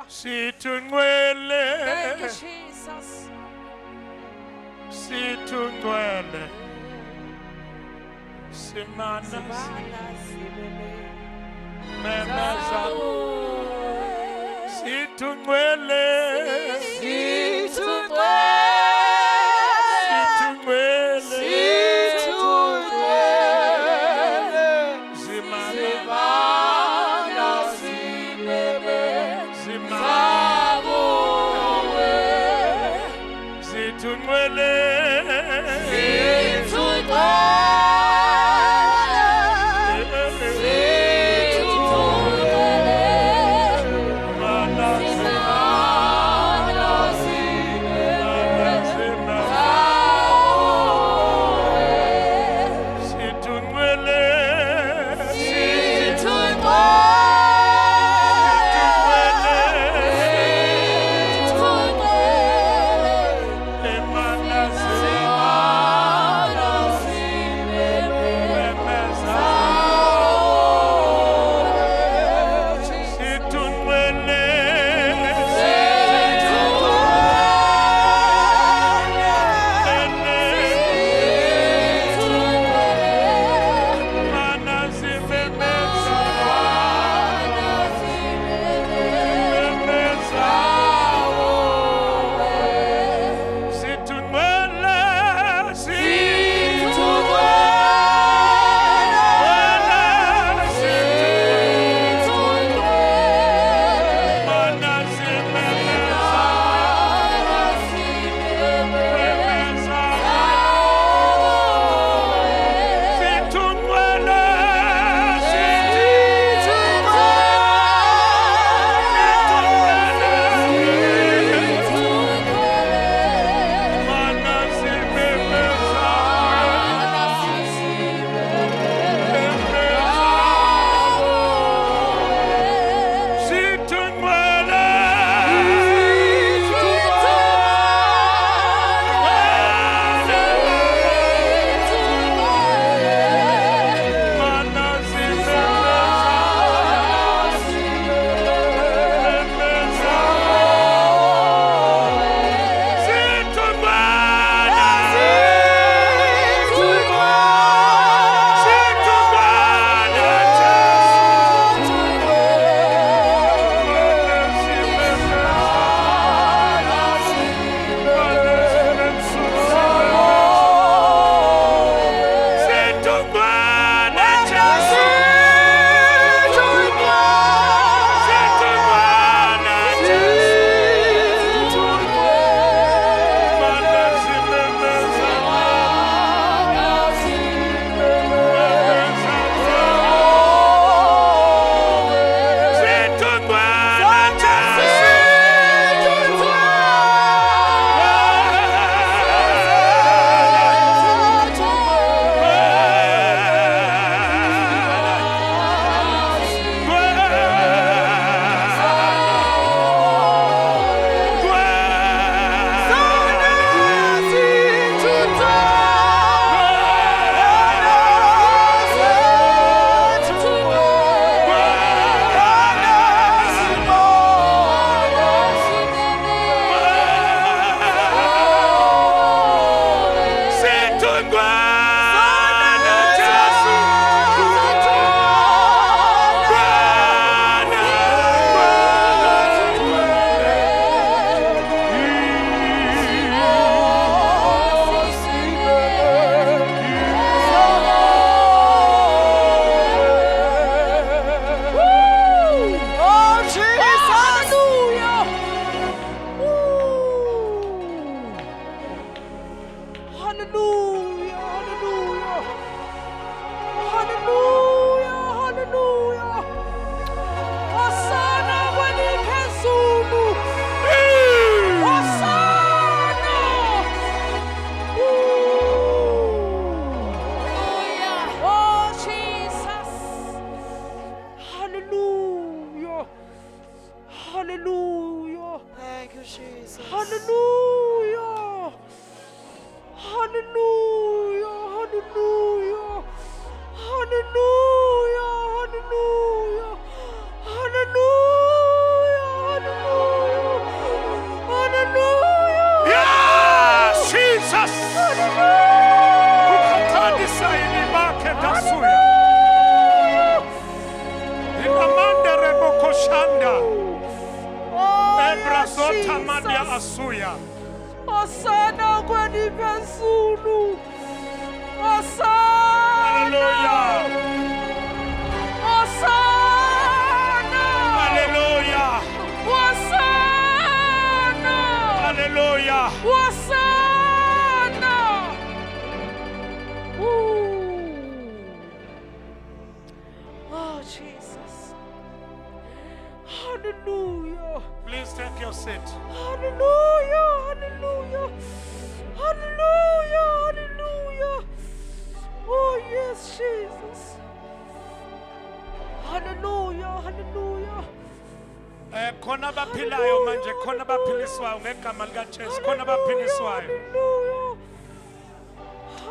Situngwele. Thank you, Jesus. Situngwele. Simana. Memeza. Situngwele. Hallelujah. Thank you, Jesus. Hallelujah. Hallelujah. Hallelujah. Hallelujah. Hallelujah. Hallelujah. Hallelujah. Azotamalia asuya. Osana kweni phezulu. Osana. Osana. Hallelujah. Osana. Hallelujah. Osana. Ooh. Oh, Jesus. Hallelujah. Please take your seat. Hallelujah. Hallelujah. Hallelujah. Hallelujah. Oh, yes, Jesus. Hallelujah. Hallelujah. Khona baphilayo manje, khona baphiliswayo ngegama lika Jesu, khona baphiliswayo. Hallelujah.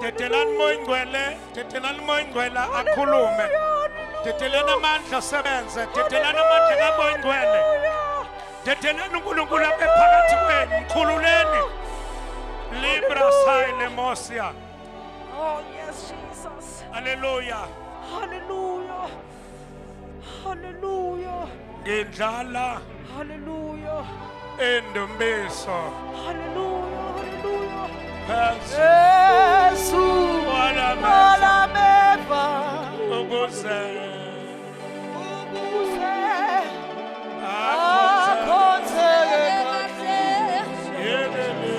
Dedelani moya ingcwele, dedelani moya ingcwele akhulume. Dedelani amandla asebenze, dedelani amandla kamoya ingcwele. Dedelani uNkulunkulu abe phakathi kwenu, mkhululeni. Libra saile mosia. Oh, yes, Jesus. Hallelujah. Hallelujah. Hallelujah. Ngidlala Hallelujah. endumbiso. Hallelujah. Hallelujah. Phezu Yesu kwalameva walameva ukuze ukuze akhonzeke akhonzeke yelele.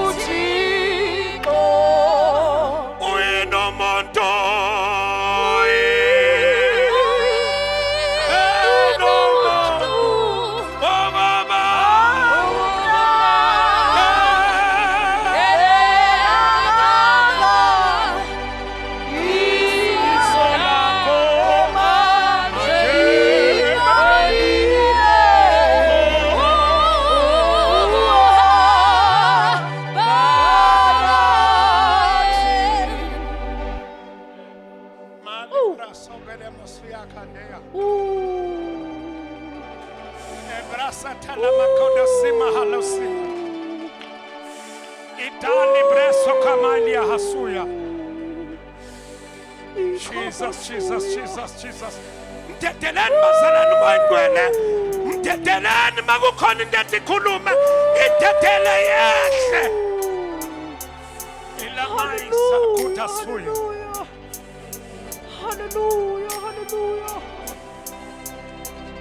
uThixo Uyinomuntu Jesus, Jesus, Jesus, Jesus. Mteteleni bazalwane moyingcwele. Mteteleni makukhona into etikhuluma. Itetele yehle. Ilamayisa kuthasuya. Hallelujah. Hallelujah.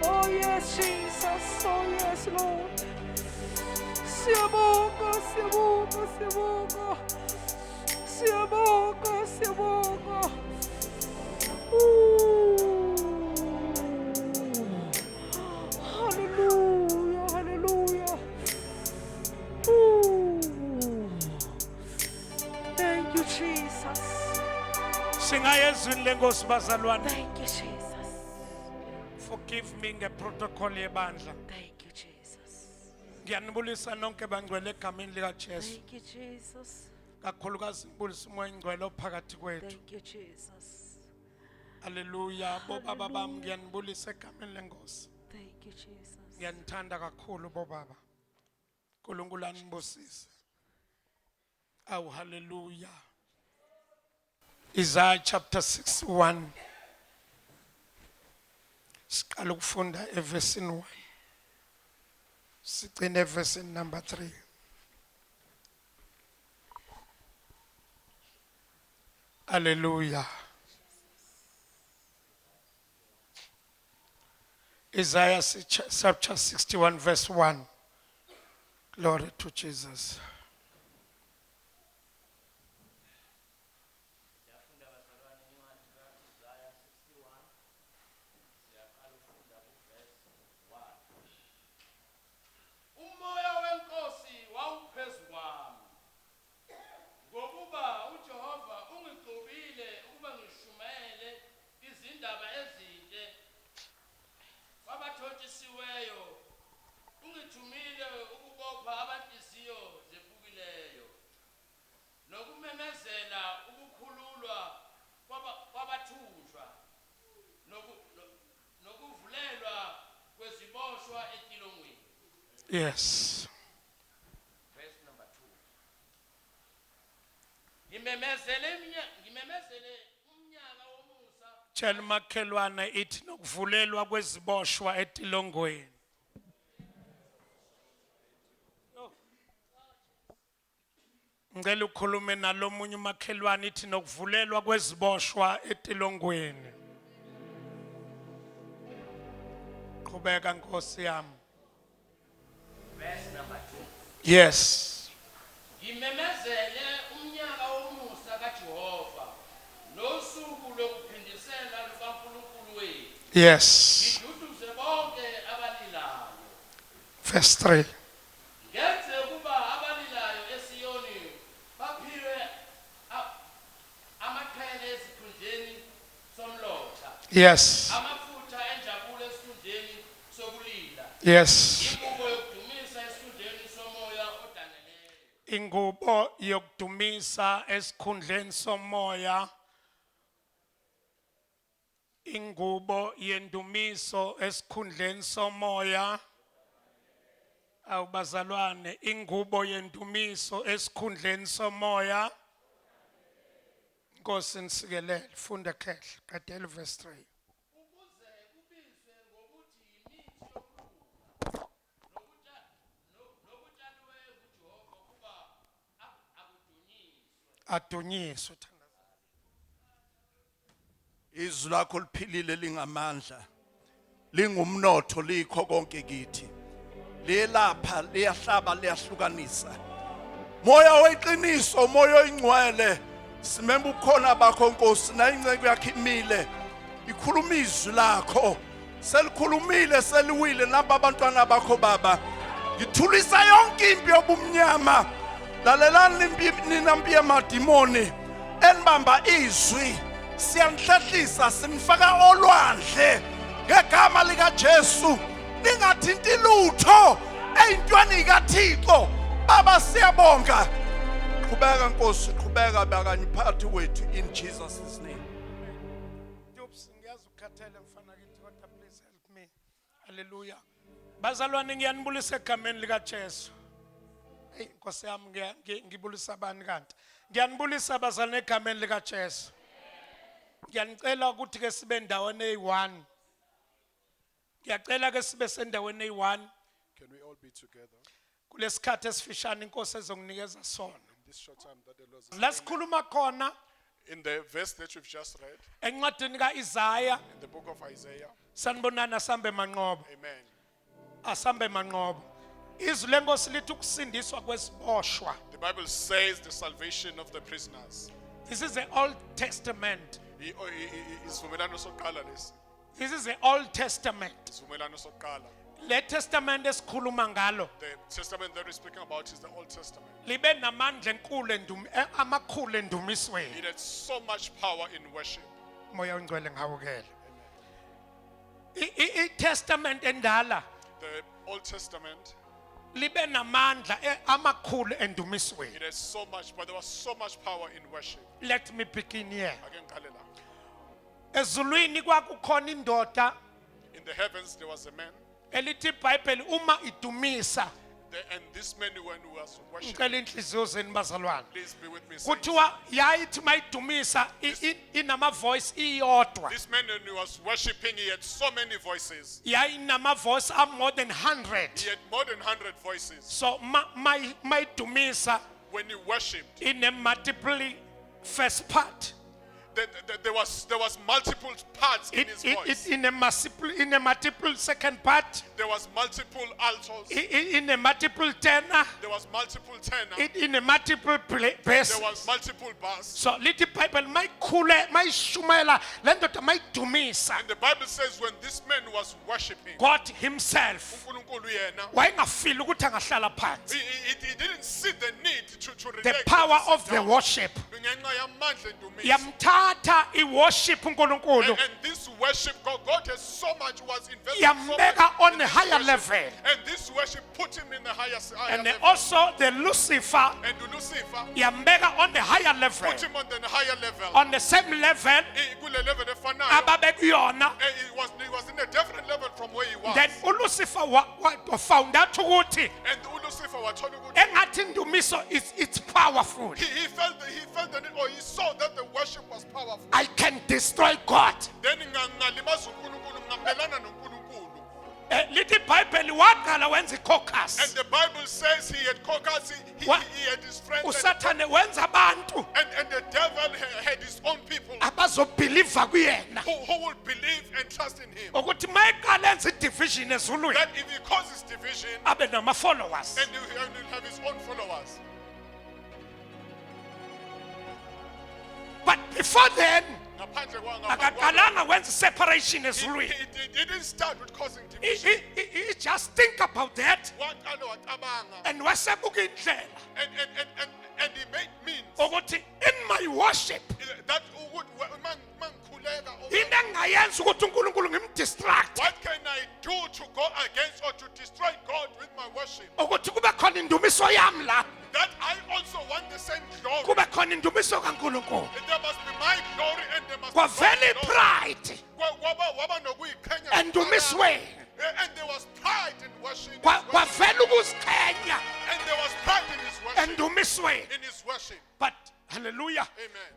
Oh, yes, Jesus. Oh, yes, Lord. Siyabonga, siyabonga, siyabonga. Siyabonga, siyabonga. Hallelujah, hallelujah. Thank you, Jesus. Singayezwini lenkosi bazalwane. Thank you, Jesus. Forgive me ngeprotocol yebandla. Thank you, Jesus. Ngiyanibulisa nonke bangcwele egameni lika Jesu. Thank you, Jesus. Kakhulukazi ngibulisa umoya ingcwele ophakathi kwethu. Thank you, Jesus. Hallelujah. Bobaba bami ngiyanibulisa egameni lenkosi. Thank you, Jesus. Ngiyanithanda kakhulu bobaba. uNkulunkulu anibusise. Awu hallelujah. Isaiah chapter 61. Siqala ukufunda eversini 1. Sigcine eversini number 3. Hallelujah. Isaiah chapter 61 verse 1. Glory to Jesus. Yes. Verse number 2. tell makhelwane ithi nokuvulelwa kweziboshwa etilongweni. Ngicela ukhulume nalomunye umakhelwane ithi nokuvulelwa kweziboshwa etilongweni. Qhubeka Nkosi yami. Verse number 2. Yes. Ngimemezele umnyaka womusa kaJehova nosuku lokuphindisela lukaNkulunkulu wethu. Yes. Ngiduduze bonke abalilayo. Verse 3. Ngenze kuba abalilayo eSiyoni baphiwe amaqhele esikhundleni somlotha. Yes. Amafutha enjabulo esikhundleni sokulila. Yes. Ingubo yokudumisa esikhundleni somoya odaneleyo. Ingubo yokudumisa esikhundleni somoya. Ingubo yendumiso esikhundleni somoya. Awubazalwane, ingubo yendumiso esikhundleni somoya. Nkosi nisikelele, funda khehle, qedela verse 3. Ukuze kubizwe ngokuthi yimithi yokulunga nokutshaliwe kuJehova kuba akudunyiswe. Adunyiswe thandaza. Izwi lakho liphilile lingamandla. Lingumnotho likho konke kithi. Liyelapha, liyahlaba, liyahlukanisa. Moya weqiniso, moya oyingcwele. Simemba ukhona bakho Nkosi na inceke yakhe imile. Ikhuluma izwi lakho. Selikhulumile seliwile naba abantwana bakho Baba. Ngithulisa yonke impi yobumnyama. Lalelani nina mpi yamadimoni enibamba izwi. Siyanhlehlisa sinifaka olwandle ngegama lika Jesu. Ningathinti lutho eyintweni kaThixo. Baba siyabonga. Qhubeka Nkosi, qhubeka bakanyiphathi wethu in Jesus' name. Dubs ngiyazi ukukhathele mfana kithi kodwa please help me. Hallelujah. Bazalwane ngiyanibulisa egameni lika Jesu. Hey Nkosi yami ngibulisa abani kanti? Ngiyanibulisa bazalwane egameni lika Jesu. Ngiyanicela ukuthi ke sibe ndaweni eyi1. Ngiyacela ke sibe sendaweni eyi1 Can we all be together kulesikhathi esifishane inkosi ezonginikeza sona. in this short time that the Lord is Lasikhuluma khona in the verse that we've just read encwadini kaIsaiah in the book of Isaiah? sanibonana sambe manqobo. Amen. Asambe manqobo. Izwi lenkosi lithi ukusindiswa kwesiboshwa. The Bible says the salvation of the prisoners. This is the Old Testament. Isivumelano sokuqala lesi. This is the Old Testament. Isivumelano sokuqala. Le testament esikhuluma ngalo The testament that we're speaking about is the Old Testament. libe namandla enkulu amakhulu endumisweni. It had so much power in worship. Moya ongcwele ngawukela. I-testament endala The Old Testament, libe namandla amakhulu endumisweni. it has so much, but there was so much power in worship. Let me begin here. Ake ngiqale la. Ezulwini kwakukhona indoda In the heavens there was a man, elithi iBhayibheli uma idumisa and this man when he was worshiping, ngicela inhliziyo zenu bazalwane. please be with me. saints. Kuthiwa yayithi mayidumisa inama voice iyodwa. This man when he was worshiping, he had so many voices. Yayinama voice are more than 100. He had more than 100 voices. So mayidumisa When he worshipped, in a multiple first part. there was multiple parts in his voice. In a multiple second part. There was multiple altos. In a multiple tenor. There was multiple tenor. In a multiple bass. There was multiple bass. So lithi iBhayibheli mayikhule mayishumela le ndoda mayidumisa. And the Bible says when this man was worshiping, God himself uNkulunkulu yena, wayengafili ukuthi angahlala phansi. he didn't see the need to The relate power to of sit the down. worship Ngenxa yamandla endumiso. yamthatha iworship uNkulunkulu And this worship, God has so much, was invested so yambeka much on in a this higher worship. level. And this worship put him in the higher And level. also the Lucifer And Lucifer yambeka on the higher level. put him on the higher level. On the same level Kule level efanayo. ababekuyona. He was in a different level from where he was. Then uLucifer found out ukuthi And Lucifer wathola ukuthi engathi indumiso it's powerful. he felt the need, or he saw that the worship was powerful. I can destroy God. Then ngalimaza uNkulunkulu, ngamelana noNkulunkulu. Lithi iBhayibheli waqala wenza And icaucus. the Bible says he had caucus, he What? had his friends, Usathane wenza abantu and the devil had his own people abazobhelieve kuyena. who would believe and trust in him. Ukuthi mayeqala enza idivision ezulwini That if he causes division, abe nama followers. and he'll have his own followers. But before then, Ngaphandle akaqalanga wenza separation he ezulwini. didn't start with causing He division. just think about that Waqala wacabanga, and wasebuka indlela and he made means ukuthi in my worship that would mangikhuleka, into engingayenza ukuthi uNkulunkulu ngimdistract what can I do to go against or to destroy God with my worship? ukuthi kube khona indumiso yami la, That I also want the same glory. kube khona indumiso kaNkulunkulu. There must be my glory and there must Kwavela be God's glory. pride Waba nokuyiqhenya endumisweni, and there was pride in worship. kwavela ukuziqhenya And there was pride in his worship. endumisweni. In his worship. But hallelujah. Amen.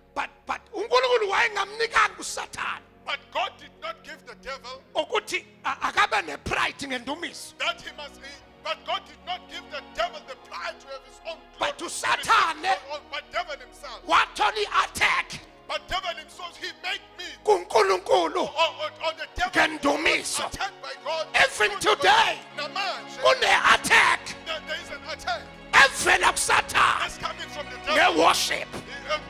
But uNkulunkulu wayengamnikanga uSathane But God did not give the devil ukuthi akabe nepride ngendumiso. that he must. But God did not give the devil the pride to have his own glory. But to Satan, But devil himself. wathola i-attack But devil himself, he made me. kuNkulunkulu Or the devil ngendumiso. was attacked by God. Even today, Namanje, kune-attack there is an attack evela kuSathane that's coming from the devil nge-worship.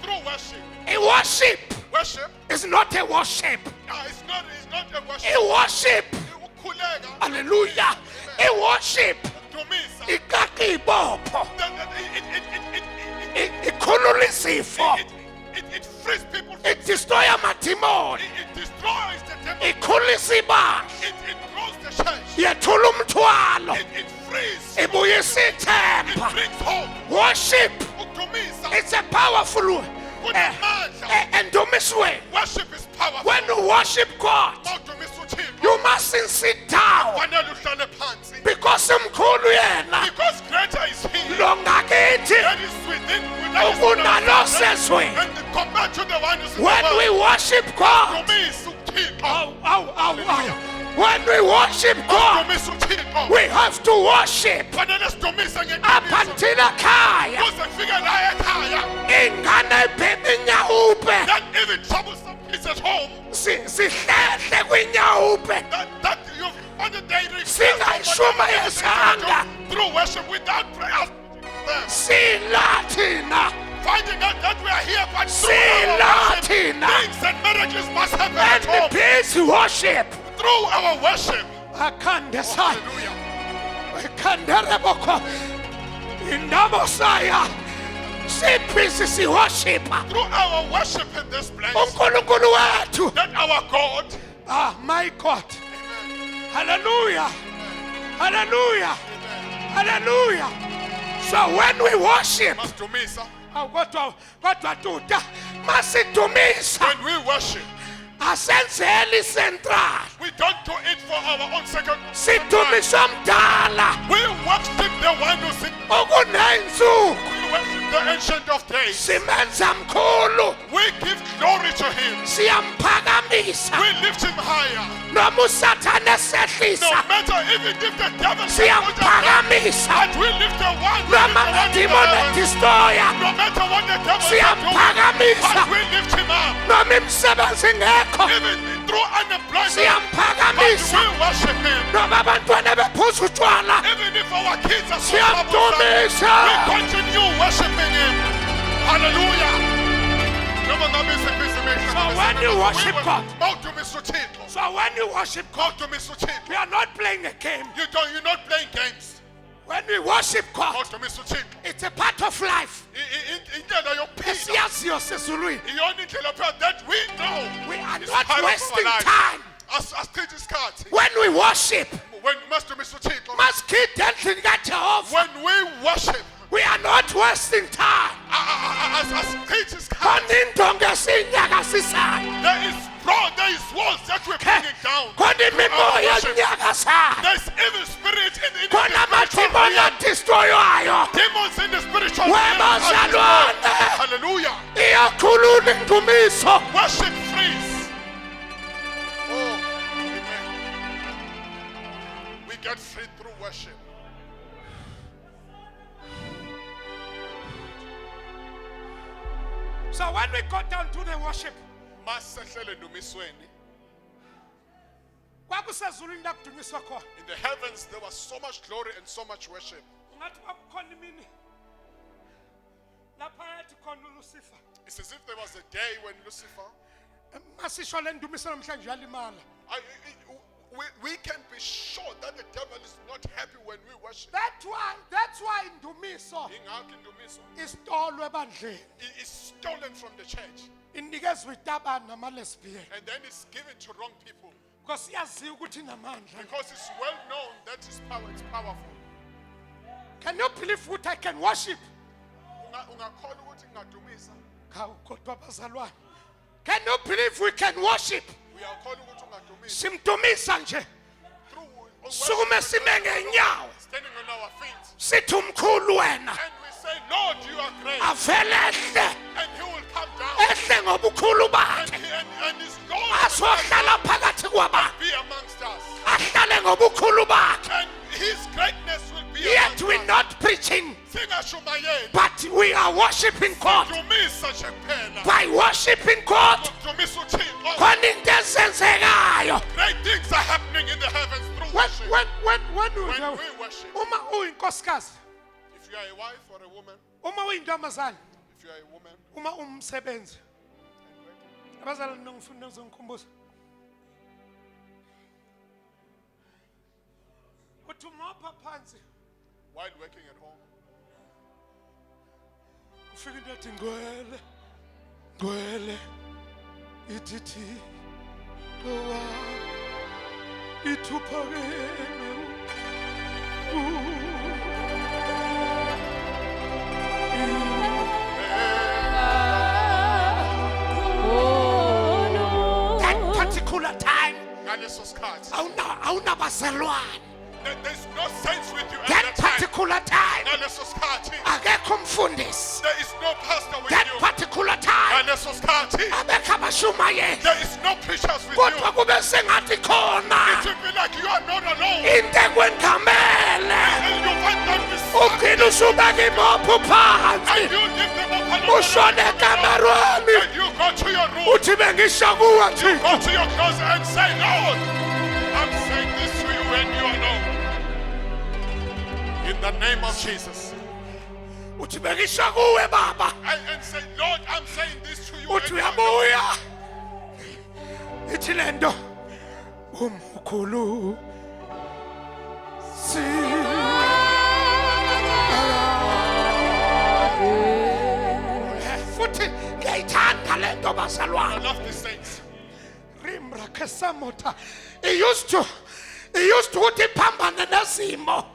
through worship. I-worship Worship is not a worship. it's not a worship. I-worship, Ukukhuleka, hallelujah, i-worship dumisa. iqaqa ibopho, It ikhulula izifo, frees people. idestroya amadimoni, It destroys the devil. ikhulisa ibandla, It grows the church. yethula umthwalo, It frees. ibuyisa It ithemba. brings hope. Worship, Udumisa. it's a powerful endumisweni. Worship is powerful. When you worship God, Mawudumisa uThixo, you mustn't sit down kufanele uhlale phansi. because umkhulu yena Because greater is he lo ngakithi that is within ukunalo sezweni. and compared to the one who's in the When world. we worship God, Dumisa uThixo. when we worship God, Dumisa uThixo. we have to worship Kufanele sidumisa up ngendumiso. until ekhaya Kuze kufike la ekhaya. ingane ibhebhe inyawupe That even troublesome kids at home. sihlehle kwinyawupe That you've on the day singayishumayezanga through worship without prayers. sila thina Finding out that we are here, but through sila our worship, thina things and miracles must happen at and home. busy worship Through our worship. akhande sayo Hallelujah. ikhandere bokho indabo saya sibhizi siwashipa Through our worship in this place, uNkulunkulu wethu. that our God, My God, hallelujah, hallelujah, hallelujah. So when we worship, must dumisa. kodwa tuta masidumisa When we worship, asenzeli central, we don't do it for our own second. sidumisa omdala We worship the one who's in. okunenzuku, We worship the ancient of days. simenza mkhulu, We give glory to him. siyamphakamisa. We lift him higher. Noma uSathane No esehlisa, matter even if the devil siyamphakamisa. but we lift the one. We lift Noma the one in the amadimoni heavens. edistroya, No matter what the devil is siyamphakamisa. but we lift him up. Noma imisebenzi ingekho, Even through unemployment, but siyamphakamisa. we worship him. Noma abantwana bephuza utshwala, Even if our kids are so siyamdumisa. we continue worshiping him. Hallelujah. So when you worship God, So so when you worship God, we are not playing a game. you're not playing games. When we worship God, Kodwa uMthixo. it's a part of life. Indlela yokuphila. Esiyaziyo sesizulwini. Iyona indlela yokuphila that we know. We are It's not part of our wasting life. time. Asichithe isikhathi. When we worship, When Master Uthixo. masikhide endlini kaJehova. When we worship. We are not wasting time. Asichithe isikhathi. Khona indonga esiyinyakasisayo. There is walls that we're bringing down. Khona imimoya Worship. enyakasayo. There's evil spirit in the Khona amathimoni adistroywayo. bazalwane Hallelujah. iyakhulula indumiso. Worship frees. Oh, amen. We get free through worship. So when we go down to the worship, Masehlele ndumisweni. kwakusezulwini la kudunyiswa khona. In the heavens, there was so much glory and so much worship. Ungathi kwakukhona imini lapha yathi khona uLucifer. It's as if there was a day when Lucifer, Masisho le ndumiso namhlanje yalimala. we can be sure that the devil is not happy when we worship. That's why indumiso Ingakho indumiso istolwe ebandleni. is stolen from the church, Inikezwe itabani namalesbian. and then it's given to wrong people Because iyaziwa ukuthi inamandla. because it's well known that his power is powerful. Can you believe what I can worship? Ungakholwa ukuthi ngingadumisa. Hawu kodwa bazalwane. Can you believe we can worship? Uyakholwa ukuthi ungadumisa Simdumisa nje. through Sukume sime ngenyawo. standing on our feet, Sithi umkhulu wena. and we say, Lord, you are great, Avele ehle. and he will come down, Ehle ngobukhulu and bakhe. his glory Azohlala phakathi kwabantu. will be amongst us, Ahlale ngobukhulu bakhe. and his greatness will be Yet amongst we're us. not preaching, Singashumayeli, but we are worshiping God. dumisa nje kuphela. By worshiping God, Dumisa uThixo. khona into ezenzekayo. Great things are happening in the heavens through When worship. when When we worship, uma uyinkosikazi, if you are a wife or a woman, uma uyintombazane, if you are a woman, uma umsebenzi, abazalwane ngifuna ukuzikhumbuza. Uthi ngapha phansi, while working at home, ufika into ethi ngcwele, ngcwele, ithithi, towa, ithuphakeme. That particular time, ngaleso sikhathi, awunabazalwane. there's no sense with you at That that time. particular time, Ngaleso sikhathi, akekho umfundisi. there is no pastor with That you. particular time, Ngaleso sikhathi, abekho abashumayeli. there is no preachers with Kodwa you. kube sengathi khona It will be like you are not alone. into ekwengamele. And you find them beside Ugcina usubeka imopho phansi. and you give them up and Ushone ekamerweni. and you go to your room, Uthi bengisho kuwe Thixo. go to your closet and say, Lord, I'm saying this to you and you alone. In the name of Jesus. Uthi bengisho kuwe Baba. And say, Lord, I'm saying this to you Uthi and you alone. uyabuya. Ithi lento umkhulu futhi ngiyayithanda lento I bazalwane. love these saints. Rimbra kesamota. It used to ukuthi phambane nezimo.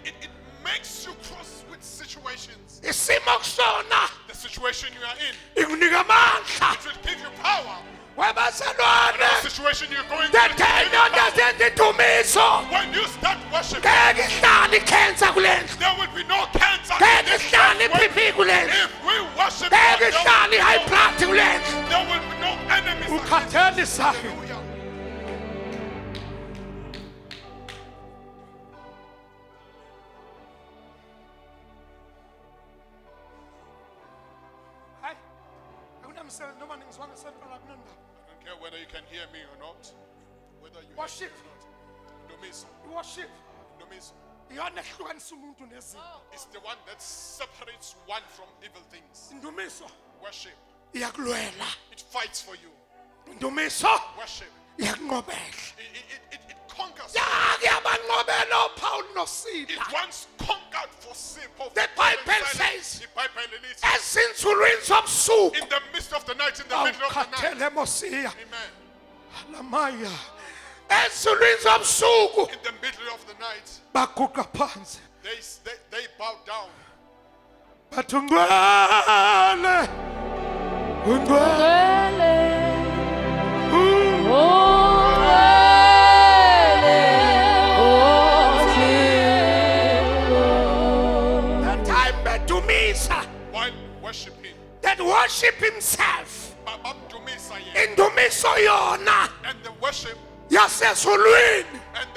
It makes you cross with situations. Isimo kusona The situation you are in, ikunika amandla. it will give you power. Webazalwane. The situation you're going The through, it will give you tenona power. zenza indumiso. When you start worshiping, Ngeke ihlale ikhensa kulendlu. there will be no cancer. in Ngeke this ihlale place. iPP kulendlu. If we worship Ngeke God, there ihlale will i-high be blood kulendlu. no- there will be no enemies. Ukhathele sayo. Hallelujah. Hayi. Akunamsebenzi noma ngizwanga sentala kunendaba. I don't care whether you can hear me or not, whether you Worship. hear me or not. Dumiso, Worship. Dumiso. Iyona ehlukanisa umuntu nezinto. It's the one that separates one from evil things. Indumiso Worship. iyakulwela. It fights for you. Indumiso Worship. iyakunqobela. It conquers. Yabanqobela uPaul It noSila. once conquered for sin. For The Paul and Bible Silas. says- The Bible elites. Ezinsulwini zomsuku. In the midst of the night, in the middle of the night. Awukhathele mosiya. Amen. Lamaya. Ezinsulwini zomsuku In the middle of the night, baguqa phansi. they bow down. Bathi ungcwele. Ungcwele. The time bedumisa worship himself. bamdumisa yena. Indumiso yona And the worship yasezulwini and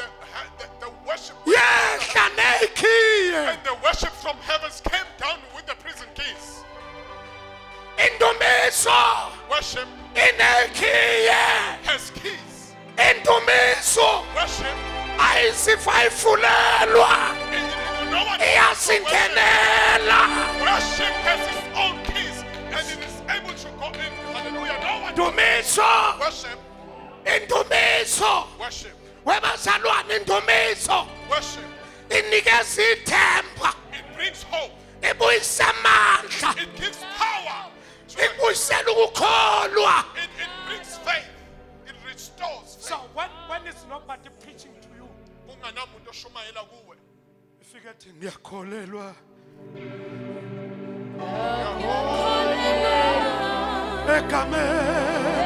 the worship yehla nekhiye. and the worship from heavens came down with the prison keys. Indumiso Worship inekhiye. has keys. Indumiso Worship, ayisifayifulelwa no one iyasingenela. worship has its own keys and it is able to go in. Hallelujah. No one Indumiso, worship, indumiso worship, webazalwane. Indumiso worship. inikeza ithemba, It brings hope. ibuyisa amandla, It gives power to it. ibuyisela ukukholwa. It brings faith. It restores faith. So when it's nobody preaching to you, Kunganamuntu oshumayela kuwe. ifike ethi ngiyakholelwa. Egameni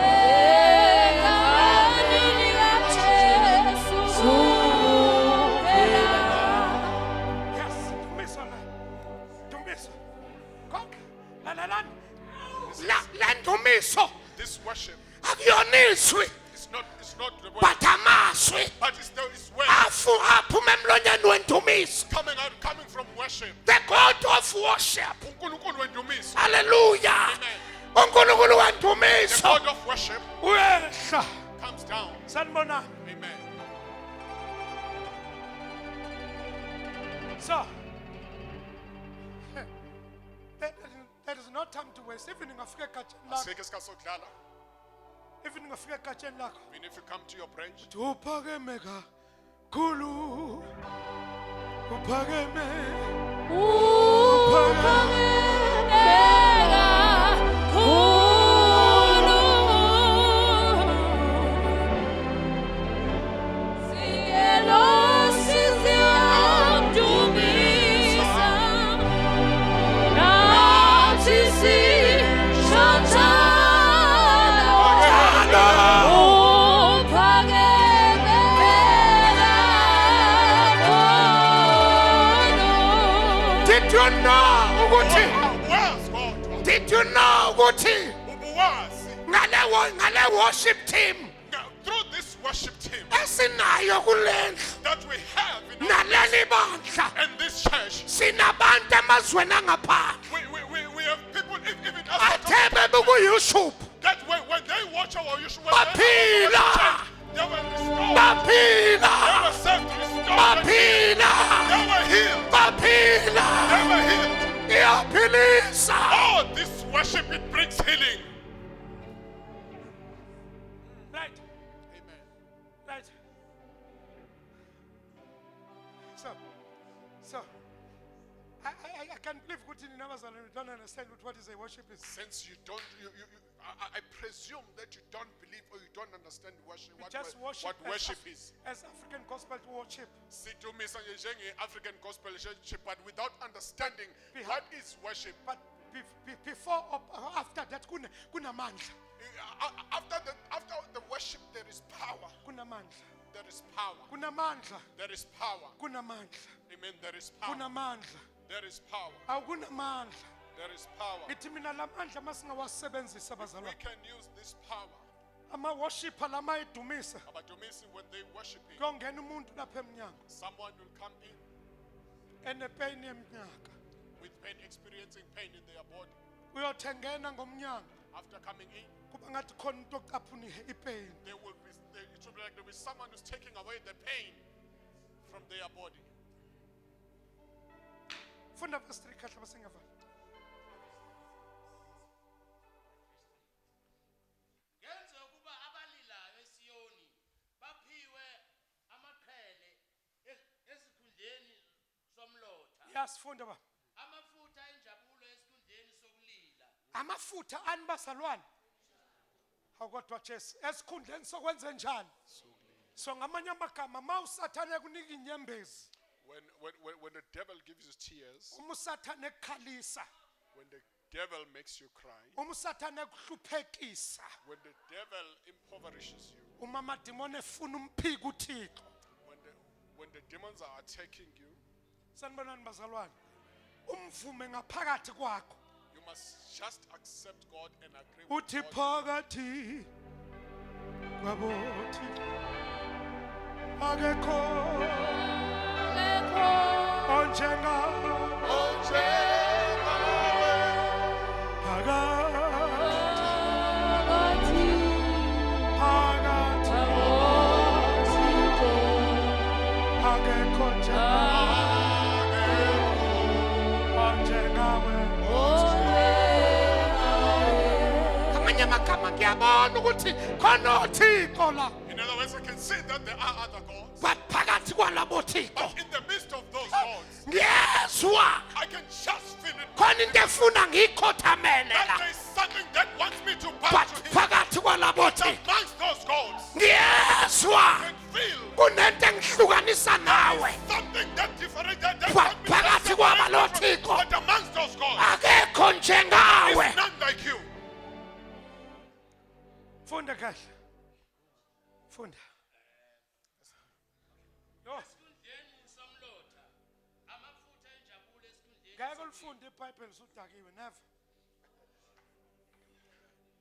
yes, Dumiso la. Dumiso. Konke. Lalalani. La ndumiso This worship akuyona izwi is not the word, but amazwi but it's word aphuma emlonyeni wendumiso. coming from worship. The God of worship. uNkulunkulu wendumiso. Hallelujah. Amen. uNkulunkulu The wendumiso God of worship Uyehla. comes down. Sanibona. Amen. So there is no time to waste. Even ngafika egatsheni lakho, Asike isikhathi sokudlala. even ngafika egatsheni lakho, Even if you come to your branch, uphakeme kakhulu. Uphakeme. Did you know ukuthi? where's God? Did you know ukuthi Ubuwazi. ngale worship team Now, through this worship team esinayo kulendlu that we have in our naleli bandla and this church, sinabantu emazweni angaphandle we have people even outside of- athe bebuku-YouTube that when they watch our issue, when Baphila. they were restored. baphila They were saved, restored. baphila They were healed. baphila They were healed. iyaphilisa. Oh, this worship, it brings healing. Right, Amen. right. So, I can't believe ukuthi nina abazalwane don't understand what is a worship is. Since you don't, I presume that you don't believe or you don't understand worship. We just worship What worship is. as African gospel worship. Sidumisa nje African gospel worship, but without understanding what is worship. But before or after that, kunamandla, After the worship, there is power. kunamandla, There is power. kunamandla, There is power. kunamandla, Amen. There is power. kunamandla. There is power. Awukunamandla. There is power. Ngithi mina lamandla masingawasebenzisa We bazalwane. can use this power. Ama worshipper lama edumisa. Abadomisi, when they worshiping, Kuyongena umuntu lapha emnyango someone will come in enepain yeminyaka. with pain, experiencing pain in their body. Uyothengena ngomnyango. After coming in, Kuba ngathi khona into oqaphuna ipain. it will be like there is someone who's taking away the pain from their body. Funda verse 3 kahle basengavala. Ngenze ukuba abalilayo eSiyoni baphiwe amaqhele esikhundleni somlotha. Yasifunda ba. Amafutha enjabulo esikhundleni sokulila. Amafutha ani bazalwane. Awukodwa Jesu esikhundleni sokwenza njani? So ngamanye amagama mawusathane kunika inyembezi. When the devil gives you tears, Umusathane ekukhalisa. when the devil makes you cry, Umusathane ekuhluphekisa. when the devil impoverishes you, Uma amadimoni efuna umphika uThixo. when the demons are attacking you, Sanibonani bazalwane. Umvume ngaphakathi kwakho. You must just accept God and agree uthi with God. phakathi kwabothi akekho onjengawe phakathi akekho onjengawe. Amanye amagama ngiyabona ukuthi khona uThixo la, In other words, I can see that there are other gods. but phakathi kwalabo Thixo But in the midst of those gods, ngiyezwa I can just feel it. khona into efuna ngiyikhothamele That la, there is something that wants me to bow but to him. phakathi kwalabo Thixo Amongst those gods, ngiyezwa I can feel kunento engihlukanisa nawe, something that differentiates that but wants me to phakathi separate kwabalo me from- Thixo But amongst those gods, akekho njengawe. is none like you. Funda kahle, funda. Yo, Esikhundleni somlotha, amafutha enjabulo esikhundleni. ngeke ulifunde iBhayibheli usudakiwe never.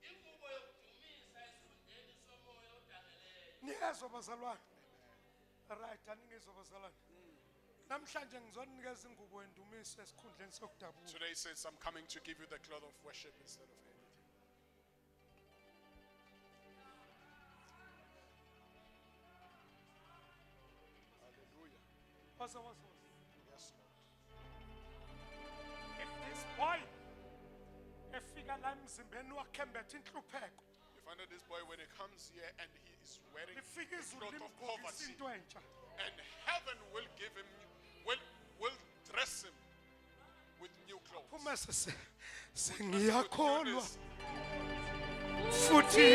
Ingubo yokudumisa esikhundleni somoya odangeleyo. Niyezwa bazalwane? Right, aningezwa bazalwane? Namhlanje ngizonikeza ingubo yendumiso esikhundleni sokudabuka. Today says, I'm coming to give you the cloth of worship instead of anything. Hallelujah. Wasa. Yes, Lord. If this boy efika la emzimbeni wakhe embethe inhlupheko, You find that this boy, when he comes here and he is wearing lifika the izulu cloth of limgqokisa poverty, into entsha. and heaven will give him, will dress him with new clothes. Phuma sese With sengiyakholwa newness. futhi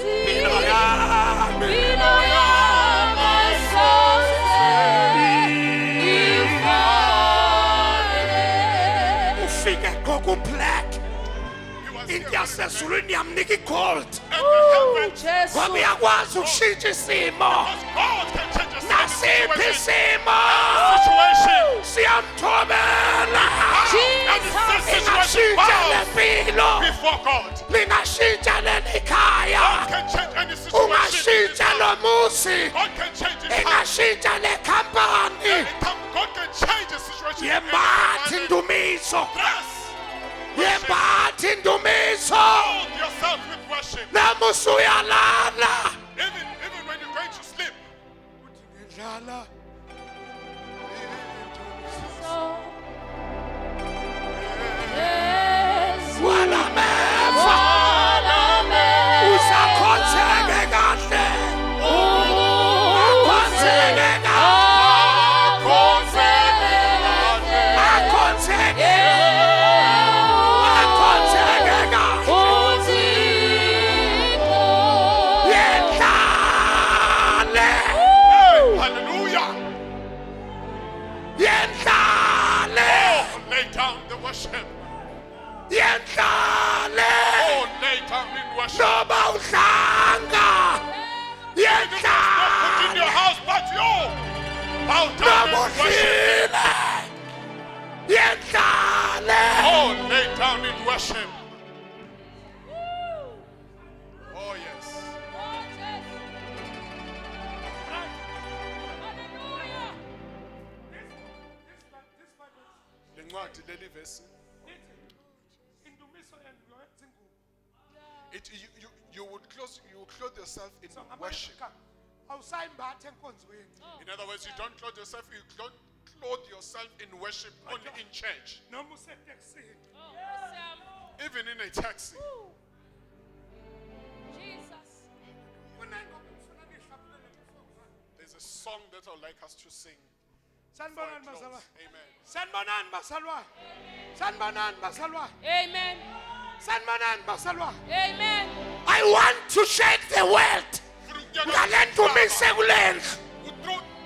impilo yami ufike kokublack He was here into when he yasezulwini yamnika igold and the heavens, ngoba uyakwazi ukushintsha isimo because God can change a nasiphi situation. isimo Situation. siyamthobela And the same situation lingashintsha bows lempilo before God. lingashintsha leli khaya God can change any situation. ungashintsha lo muzi God can change his heart. ingashintsha le khampani God can change the situation. yembathi indumiso Dress. yembathi indumiso Clothe yourself with worship. nami usuyalala Even when you're going to sleep. uthi ngidlala walameva usakhonzeke kahle akhonzeke akhonzeke akhonzeke kahle yendlale Hallelujah. yendlale Oh, lay down the worship. yendlale Oh, lay down in worship. noba udlanga Put in your yendlale house, but you bow down noba and worship. udlile yendlale Oh, lay down in worship. Oh, yes. Lencwadi leli verse, indumiso yenza ingubo you would clothe yourself in worship. awusayimbatha enkonzweni In other words, you don't clothe yourself, you clothe yourself in worship only in church. noma useteksini Even in a taxi. kunengoma engifuna niyihlabulele before There's a song that I would like us to sing. sanibonani before I close. bazalwane Amen. sanibonani bazalwane sanibonani bazalwane Amen. sanibonani bazalwane Amen. I want to shake the world ngale ndumise kulendlu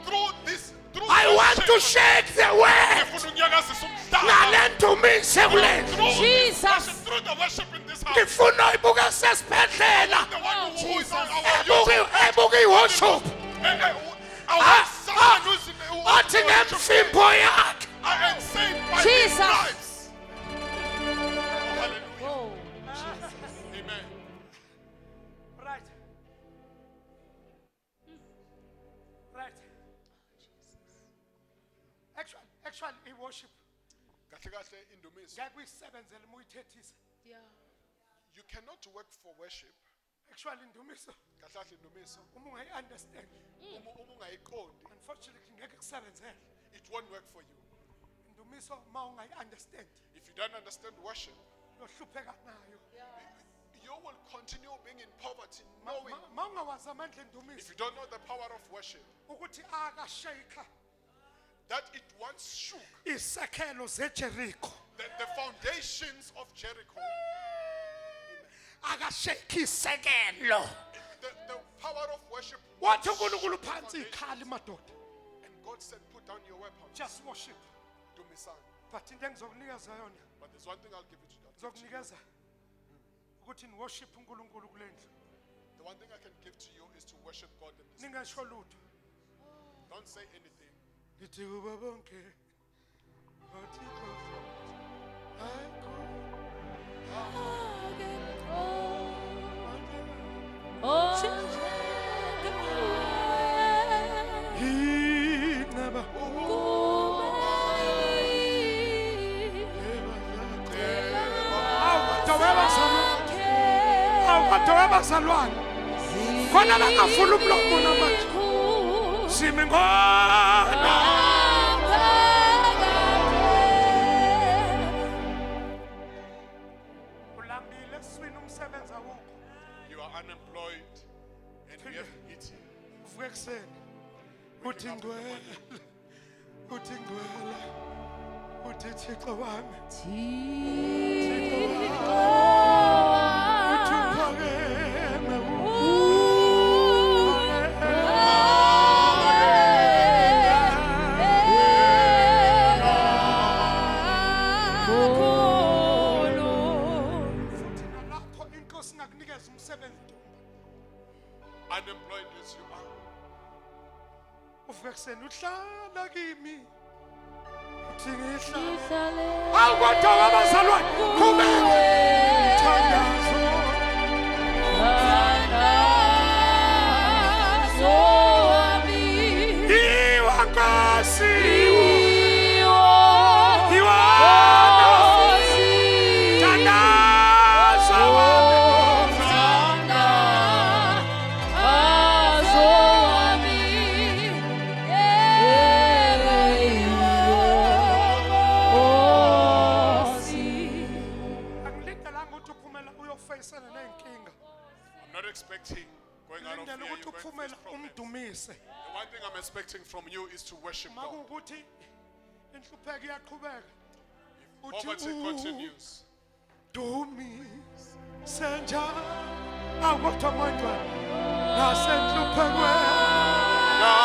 Through this, through I want to worship, shake the world ngifuna ukunyakazisa umhlaba. ngale ndumise kulendlu Through this Jesus. worship, through the worship in this house. ngifuna uyibuka sesibhedlela The one who is on our ebuka iworship our someone who's in athi ngemfimbo yakhe I am saved by Jesus. his stripes. right. Actually, i-worship Kahle kahle indumiso. ngeke uyisebenzele uma uyithethisa. Yeah. You cannot work for worship. Actually, indumiso Kahle kahle indumiso. uma ungayi-understand, Uma ungayiqondi, unfortunately ngeke kusebenzele. it won't work for you. Indumiso uma ungayi-understand, If you don't understand worship, uyahlupheka nayo. you will continue being in poverty, knowing. Ma ungawazi amandla If endumiso you don't know the power of worship, ukuthi akashayikha that it once shook isekhelo zeJericho, the foundations of Jericho. akashayikha isekelo. The power of worship. Wathi once shook uNkulunkulu the phansi foundations. ikhali madoda. And God said, put down your weapons. Just worship. Do me son. But into engizokunikeza yona, But there's one thing I'll give it to you. ngizokunikeza ukuthi ni worship uNkulunkulu kule ndlu. The one thing I can give to you is to worship God in this. Ningasho lutho. Don't say anything. Ngithi kubo bonke oThixo ayikho inaba awubazalwane khona bangafuna umlomo namanje simi ngona ulambile eswini umsebenzi awukho You are unemployed and you haven't eaten. uvuke ekuseni uthi ngcwele uthi ngcwele uthi Thixo wami uthi uphakeme futhi nalapho inkosi ingakunikeza umsebenzi Unemployed as you are. uvuke ekuseni uhlala kimi uthi ngihlala awukodwa abazalwane qhubeka thandazo iwa nkosi iwa thandazo angilindelanga ukuthi uphumela uyofeyisana ney'nkinga I'm not expecting going out of ngilindele here. ukuthi You going to uphumela face problems. umdumise The one thing I'm expecting from you is to worship God. makuwukuthi inhlupheko iyaqhubeka Poverty continues. dumise njalo awukodwa mandwana nasenhluphekweni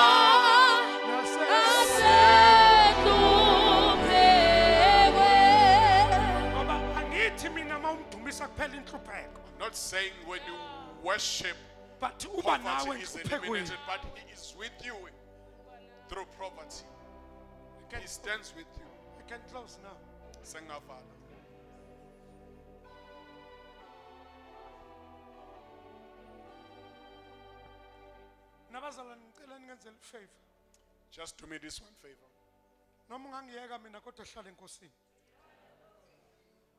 ngoba angithi mina ma umdumisa kuphela inhlupheko I'm not saying when you worship, but uba nawe poverty is enhluphekweni eliminated, but He is with you through poverty. He stands with you. I can close now. Sing our Father. Nabazalwane ngicela ningenzele ifavor Just do me this one favor. noma ungangiyeka mina kodwa hlala enkosini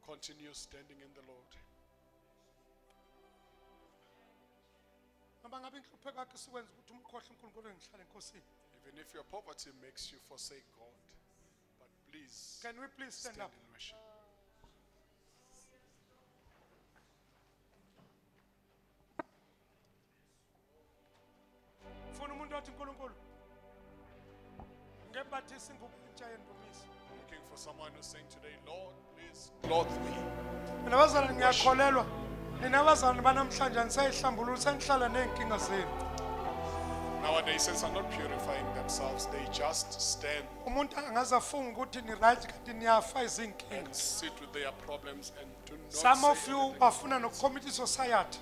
Continue standing in the Lord. noma ngabe inhlupheko yakho isikwenza ukuthi umkhohle uNkulunkulu engihlala enkosini. Even if your poverty makes you forsake God, but please Can we please stand stand up? in worship. Funa umuntu othi uNkulunkulu ngebathisa ingubo entsha yendumiso. Looking for someone who's saying today, Lord, please clothe me. Mina bazalwane ngiyakholelwa nina abazalwane banamhlanje anisayihlambulula senihlala ney'nkinga zenu. Nowadays, saints are not purifying themselves, they just stand Umuntu angaze afunge ukuthi ni right kanti niyafa izinkinga. and sit with their problems and do not Some say of you anything. bafuna nokucommit society.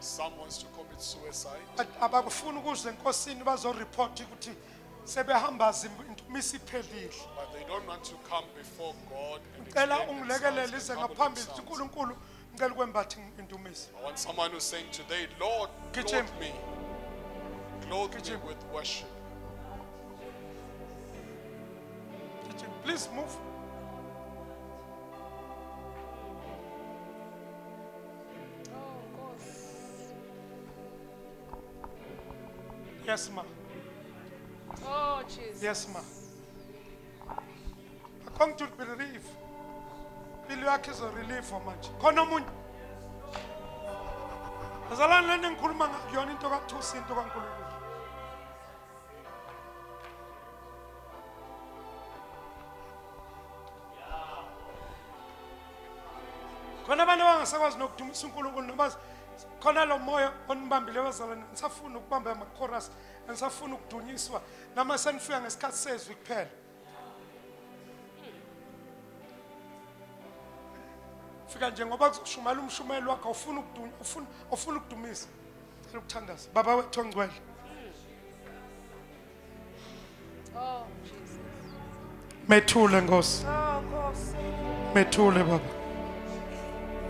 Some wants to commit suicide. Abakufuna ukuze enkosini bazoreport ukuthi sebehamba indumiso iphelile. But they don't want to come before God and Cela explain ungilekelele themselves ize and humble ngaphambili themselves. uNkulunkulu ngicela kwembathi indumiso. I want someone who's saying today, Lord, Kitchen. clothe me. Clothe me Kitchen. with worship. Please move. Yes, ma. Oh, Jesus. Yes, ma. I'm going to be relief. Impilo yakhe izorelieve manje. Khona omunye. Azalana lento engikhuluma ngakuyona into kaThusi into kaNkulunkulu. Khona abantu abangasakwazi nokudumisa uNkulunkulu noma khona lo moya onibambile wazalana nisafuna ukubamba ama-chorus nisafuna ukudunyiswa noma senifika ngesikhathi sezwi kuphela. Fika nje ngoba kuzoshumayela umshumelo wakho awufuna ukudunya ufuna ukudumisa cela ukuthandaza baba wethu ongcwele. Oh, Jesus. Methule Nkosi, Oh, Nkosi. methule baba,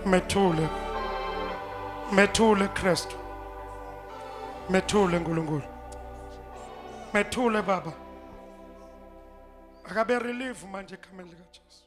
methule, methule Kristu, methule Nkulunkulu, methule baba, akabe relieve manje egameni likaJesu.